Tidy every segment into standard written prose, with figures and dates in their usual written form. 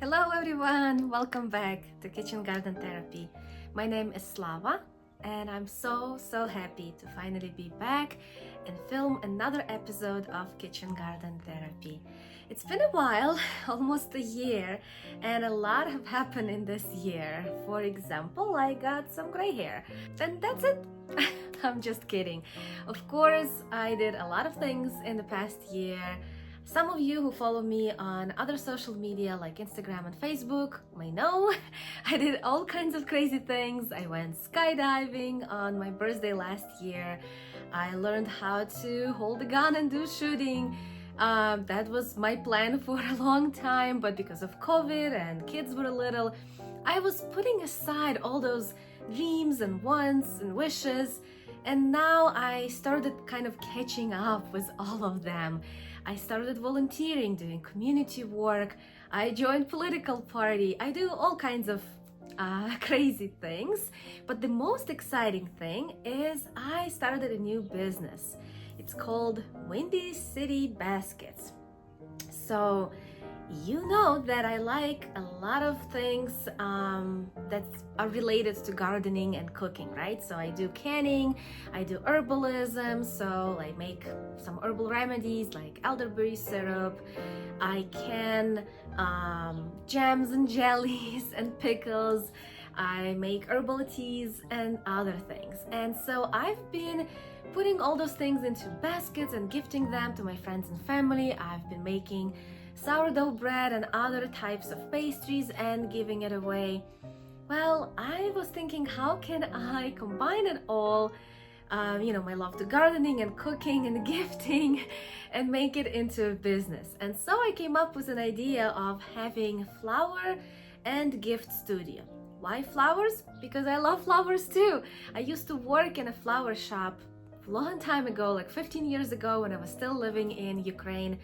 Hello everyone, welcome back to Kitchen Garden Therapy. My name is Slava and I'm so happy to finally be back and film another episode of Kitchen Garden Therapy. It's been a while, almost a year, and a lot have happened in this year. For example, I got some gray hair, and that's it. I'm just kidding. Of course, I did a lot of things in the past year. Some of you who follow me on other social media like Instagram and Facebook may know I did all kinds of crazy things. I went skydiving on my birthday last year. I learned how to hold a gun and do shooting. That was my plan for a long time, but because of COVID and kids were little, I was putting aside all those dreams and wants and wishes, and now I started kind of catching up with all of them. I started volunteering, doing community work. I joined political party. I do all kinds of crazy things. But the most exciting thing is I started a new business. It's called Windy City Baskets. So you know that I like a lot of things that are related to gardening and cooking, right? So I do canning, I do herbalism, so I make some herbal remedies like elderberry syrup. I can jams and jellies and pickles. I make herbal teas and other things. And so I've been putting all those things into baskets and gifting them to my friends and family. I've been making sourdough bread and other types of pastries and giving it away. Well, I was thinking, how can I combine it all, my love to gardening and cooking and gifting, and make it into a business. And so I came up with an idea of having flower and gift studio. Why flowers? Because I love flowers too. I used to work in a flower shop a long time ago, like 15 years ago, when I was still living in Ukraine.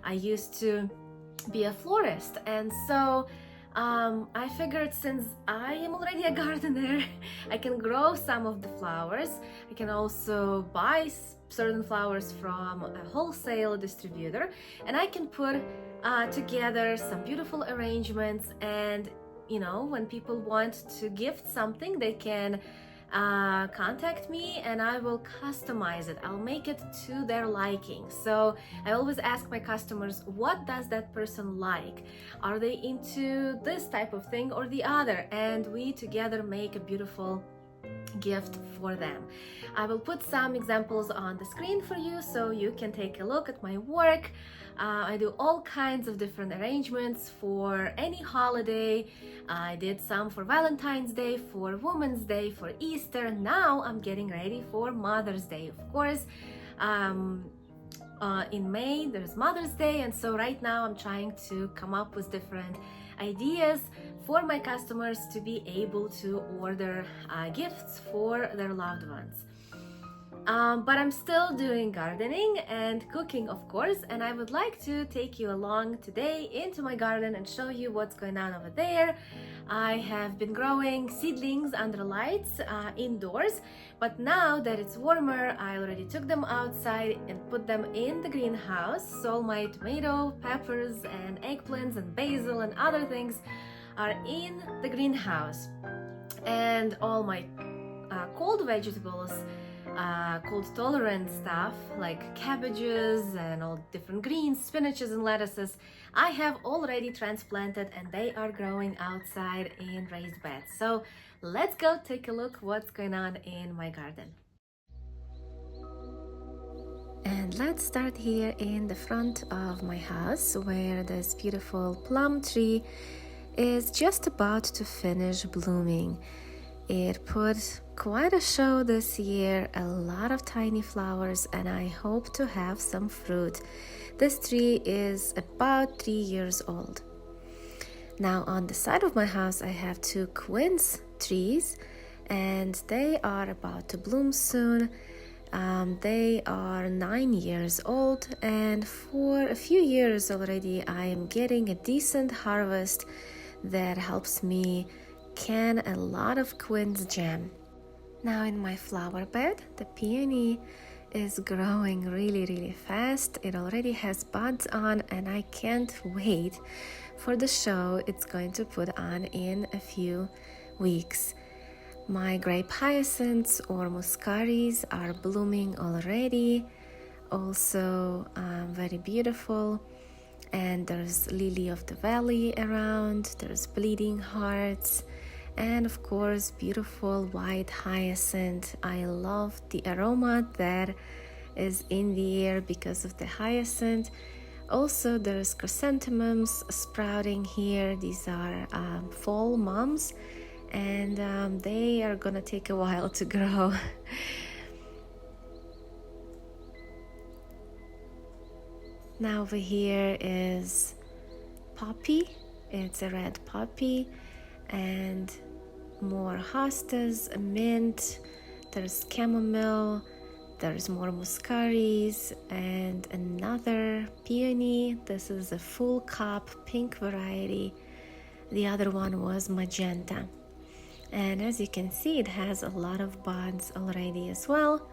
I used to be a florist, and so I figured, since I am already a gardener, I can grow some of the flowers. I can also buy certain flowers from a wholesale distributor, and I can put together some beautiful arrangements. And when people want to gift something, they can contact me and I will customize it. I'll make it to their liking. So I always ask my customers, what does that person like? Are they into this type of thing or the other? And we together make a beautiful gift for them. I will put some examples on the screen for you so you can take a look at my work. I do all kinds of different arrangements for any holiday. I did some for Valentine's Day, for Women's Day, for Easter. Now I'm getting ready for Mother's Day, of course. In May there's Mother's Day, and so right now I'm trying to come up with different ideas for my customers to be able to order gifts for their loved ones. But I'm still doing gardening and cooking, of course, and I would like to take you along today into my garden and show you what's going on over there. I have been growing seedlings under lights indoors, but now that it's warmer, I already took them outside and put them in the greenhouse. So all my tomato, peppers, and eggplants and basil and other things are in the greenhouse. And all my cold vegetables, cold tolerant stuff like cabbages and all different greens, spinaches and lettuces, I have already transplanted and they are growing outside in raised beds. So let's go take a look what's going on in my garden. And let's start here in the front of my house, where this beautiful plum tree is just about to finish blooming. It put quite a show this year, a lot of tiny flowers, and I hope to have some fruit. This tree is about 3 years old. Now on the side of my house I have 2 quince trees, and they are about to bloom soon. They are 9 years old, and for a few years already I am getting a decent harvest that helps me can a lot of quince jam. Now in my flower bed, the peony is growing really fast. It already has buds on, and I can't wait for the show it's going to put on in a few weeks. My grape hyacinths or muscaris are blooming already, also very beautiful. And there's lily of the valley around, there's bleeding hearts, and of course beautiful white hyacinth. I love the aroma that is in the air because of the hyacinth. Also there's chrysanthemums sprouting here. These are fall mums, and they are gonna take a while to grow. Now over here is poppy. It's a red poppy, and more hostas, mint, there's chamomile, there's more muscaris, and another peony. This is a full cup pink variety. The other one was magenta. And as you can see, it has a lot of buds already as well.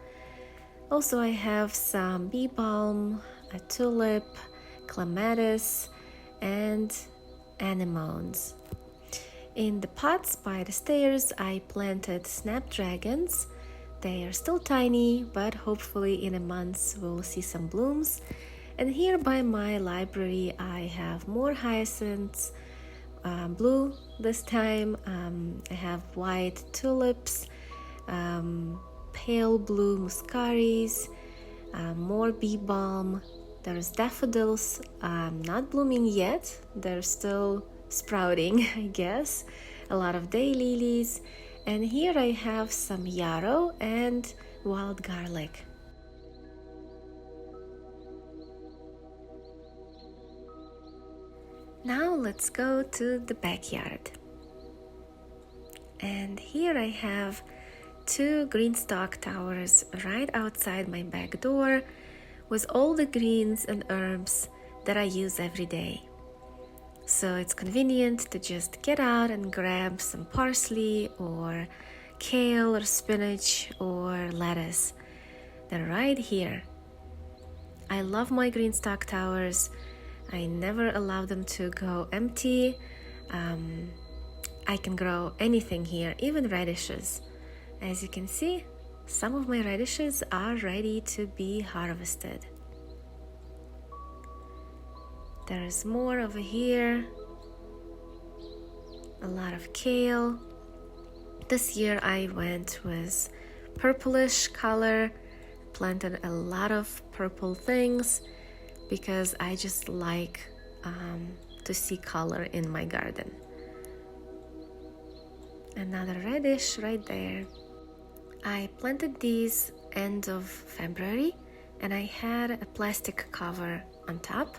Also, I have some bee balm, a tulip, clematis, and anemones. In the pots by the stairs, I planted snapdragons. They are still tiny, but hopefully in a month we'll see some blooms. And here by my library, I have more hyacinths, blue this time. I have white tulips, pale blue muscaris, more bee balm. There's daffodils, not blooming yet. They're still sprouting, I guess. A lot of daylilies. And here I have some yarrow and wild garlic. Now let's go to the backyard. And here I have 2 green stalk towers right outside my back door with all the greens and herbs that I use every day. So it's convenient to just get out and grab some parsley or kale or spinach or lettuce. They're right here. I love my green stalk towers. I never allow them to go empty. I can grow anything here, even radishes. As you can see, some of my radishes are ready to be harvested. There's more over here. A lot of kale. This year I went with purplish color, planted a lot of purple things because I just like to see color in my garden. Another radish right there. I planted these end of February, and I had a plastic cover on top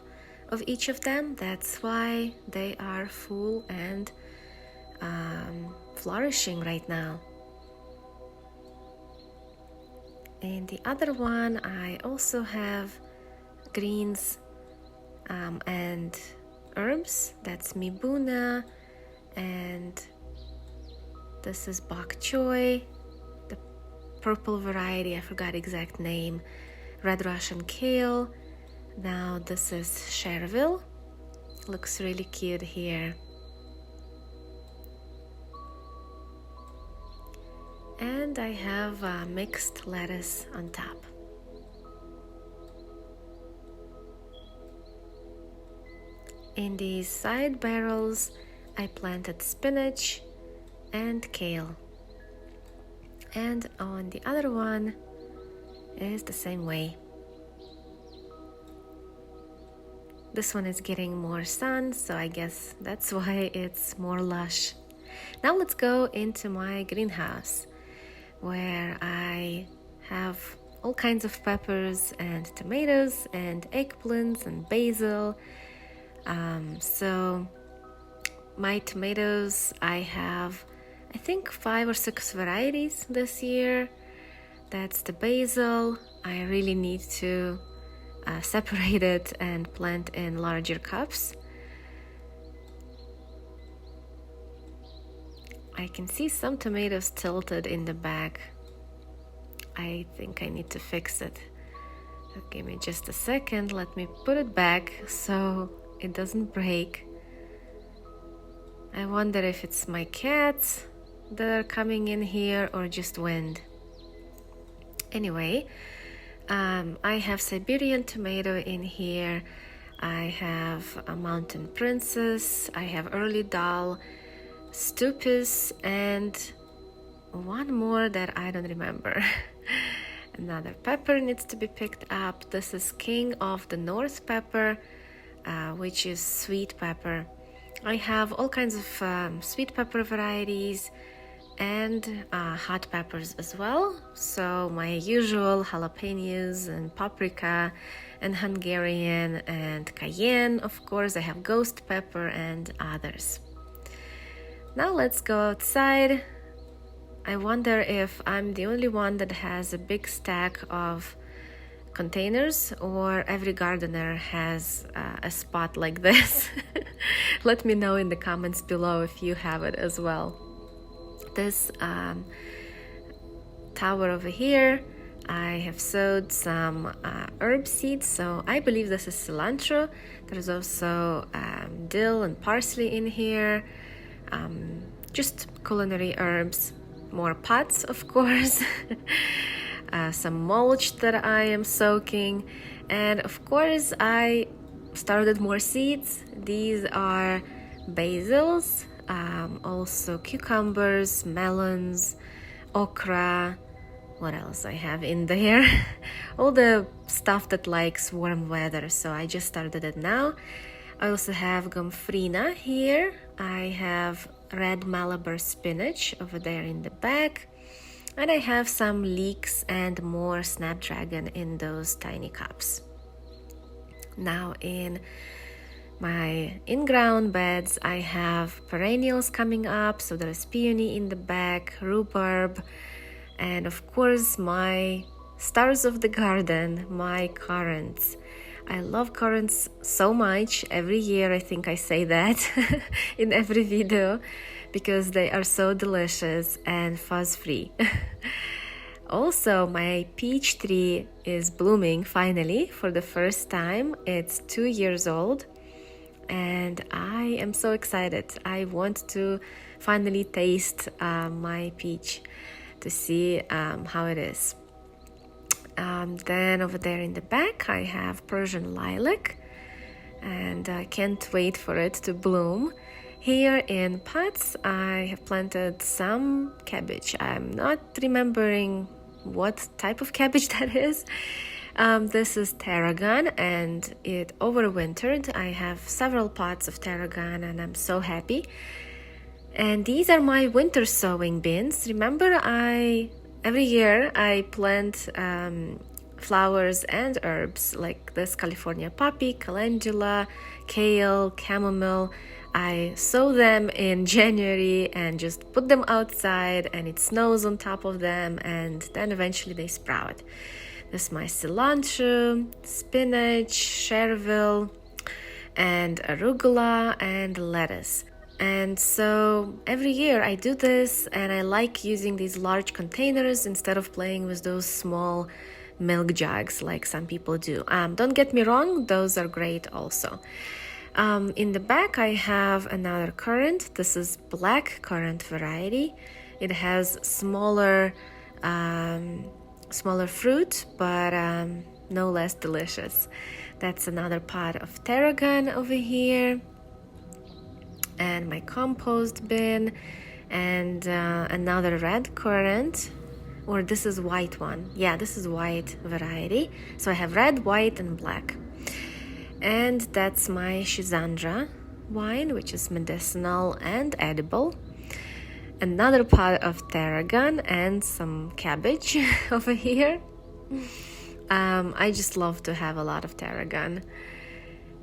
of each of them. That's why they are full and flourishing right now. And the other one, I also have greens and herbs. That's mibuna, and this is bok choy, the purple variety, I forgot exact name, red Russian kale. Now this is chervil, looks really cute here. And I have mixed lettuce on top. In these side barrels, I planted spinach and kale. And on the other one is the same way. This one is getting more sun, so I guess that's why it's more lush. Now let's go into my greenhouse, where I have all kinds of peppers and tomatoes and eggplants and basil. So my tomatoes, I have I think 5 or 6 varieties this year. That's the basil. I really need to separate it and plant in larger cups. I can see some tomatoes tilted in the back. I think I need to fix it. Give me just a second, let me put it back so it doesn't break. I wonder if it's my cats that are coming in here or just wind. Anyway, I have Siberian tomato in here. I have a mountain princess. I have early dal, stupis, and one more that I don't remember. Another pepper needs to be picked up. This is King of the North pepper, which is sweet pepper. I have all kinds of sweet pepper varieties and hot peppers as well. So my usual jalapenos and paprika and Hungarian and cayenne, of course. I have ghost pepper and others. Now let's go outside. I wonder if I'm the only one that has a big stack of containers, or every gardener has a spot like this. Let me know in the comments below if you have it as well. This tower over here, I have sowed some herb seeds, so I believe this is cilantro. There's also dill and parsley in here, just culinary herbs. More pots, of course, some mulch that I am soaking, and of course I started more seeds. These are basils, also cucumbers, melons, okra. What else I have in there? All the stuff that likes warm weather, so I just started it now. I also have gomphrena here. I have red Malabar spinach over there in the back, and I have some leeks and more snapdragon in those tiny cups. Now in my in-ground beds, I have perennials coming up, so there's peony in the back, rhubarb, and of course my stars of the garden, my currants. I love currants so much. Every year I think I say that in every video, because they are so delicious and fuss-free. Also, my peach tree is blooming finally for the first time. It's 2 years old and I am so excited. I want to finally taste my peach to see how it is. Then over there in the back I have Persian lilac, and I can't wait for it to bloom. Here in pots I have planted some cabbage. I'm not remembering what type of cabbage that is. This is tarragon and it overwintered. I have several pots of tarragon and I'm so happy. And these are my winter sowing bins. Remember, every year I plant flowers and herbs like this California poppy, calendula, kale, chamomile. I sow them in January and just put them outside and it snows on top of them, and then eventually they sprout. This is my cilantro, spinach, chervil, and arugula and lettuce. And so every year I do this, and I like using these large containers instead of playing with those small milk jugs like some people do. Don't get me wrong, those are great also. In the back I have another currant. This is black currant variety. It has smaller fruit, but no less delicious. That's another pot of tarragon over here, and my compost bin, and another red currant, or this is white one. Yeah, this is white variety. So I have red, white, and black. And that's my Schisandra wine, which is medicinal and edible. Another pot of tarragon and some cabbage over here. I just love to have a lot of tarragon.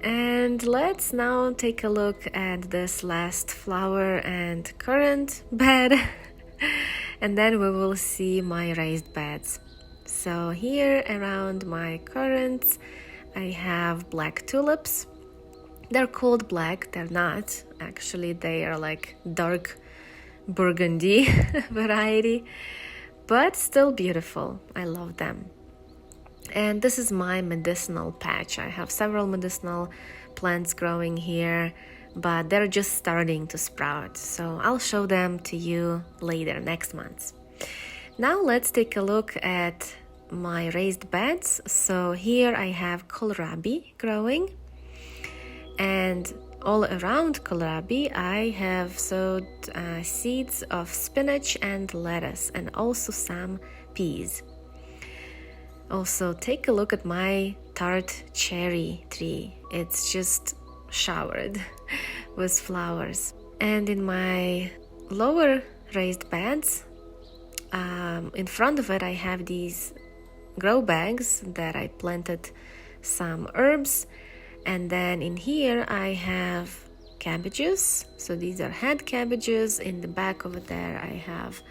And let's now take a look at this last flower and currant bed. And then we will see my raised beds. So here around my currants, I have black tulips. They're called black, they're not. Actually, they are like dark burgundy variety, but still beautiful. I love them. And this is my medicinal patch. I have several medicinal plants growing here, but they're just starting to sprout. So I'll show them to you later next month. Now let's take a look at my raised beds. So here I have kohlrabi growing, and all around kohlrabi I have sowed seeds of spinach and lettuce, and also some peas. Also, take a look at my tart cherry tree. It's just showered with flowers. And in my lower raised beds, in front of it I have these grow bags that I planted some herbs, and then in here I have cabbages. So these are head cabbages. In the back over there I have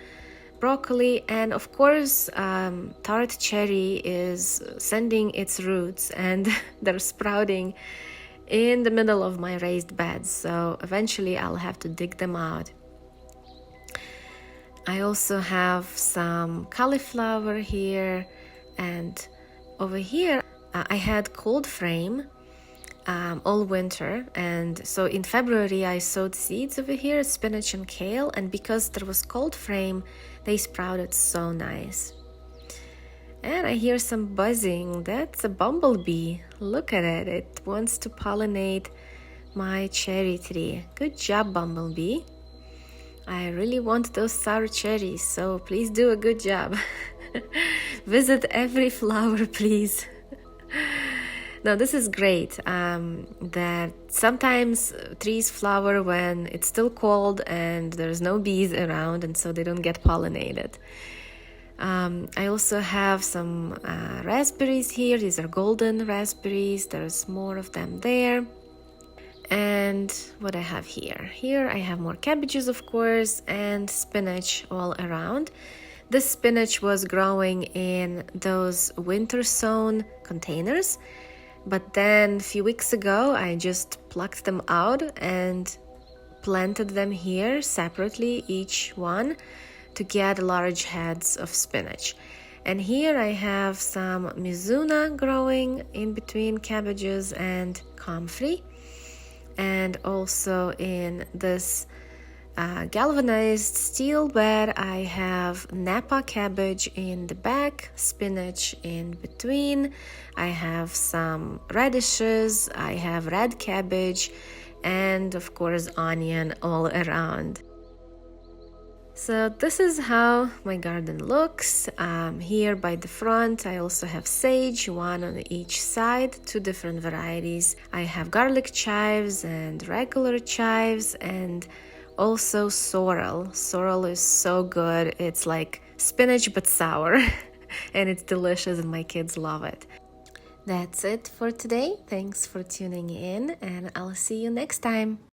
broccoli, and of course tart cherry is sending its roots and they're sprouting in the middle of my raised beds, so eventually I'll have to dig them out. I also have some cauliflower here, and over here I had cold frame all winter, and so in February I sowed seeds over here, spinach and kale, and because there was cold frame they sprouted so nice. And I hear some buzzing. That's a bumblebee. Look at it. It wants to pollinate my cherry tree. Good job, bumblebee. I really want those sour cherries, so please do a good job. Visit every flower, please. Now this is great, that sometimes trees flower when it's still cold and there's no bees around, and so they don't get pollinated. I also have some raspberries here. These are golden raspberries. There's more of them there. And what I have here? Here I have more cabbages, of course, and spinach all around. This spinach was growing in those winter sown containers, but then a few weeks ago I just plucked them out and planted them here separately, each one, to get large heads of spinach. And here I have some mizuna growing in between cabbages and comfrey. And also in this galvanized steel bed I have Napa cabbage in the back, spinach in between, I have some radishes, I have red cabbage, and of course onion all around. So this is how my garden looks. Here by the front I also have sage, one on each side, two different varieties. I have garlic chives and regular chives, and also sorrel. Sorrel is so good. It's like spinach but sour and it's delicious and my kids love it. That's it for today. Thanks for tuning in, and I'll see you next time.